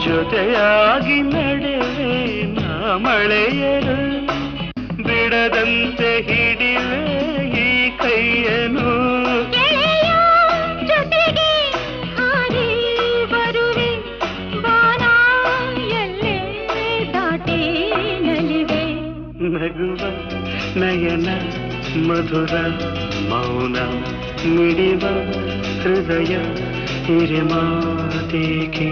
ಜೊತೆಯಾಗಿ ನಡೆವೆ ನಾ ಮಳೆಯರು ಬಿಡದಂತೆ ಹಿಡಿವೆ ಈ ಕೈಯನು ಜೊತೆಗೆ ಹಾರಿ ಬರುವೆ ಬಾಣ ಎಲ್ಲೇ ದಾಟಿ ನಲಿವೆ ನಗುವ ನಯನ ಮಧುರ ಮೌನ ಮಿಡಿವ ಹೃದಯ ಹಿರಿಮಾತೇಕೆ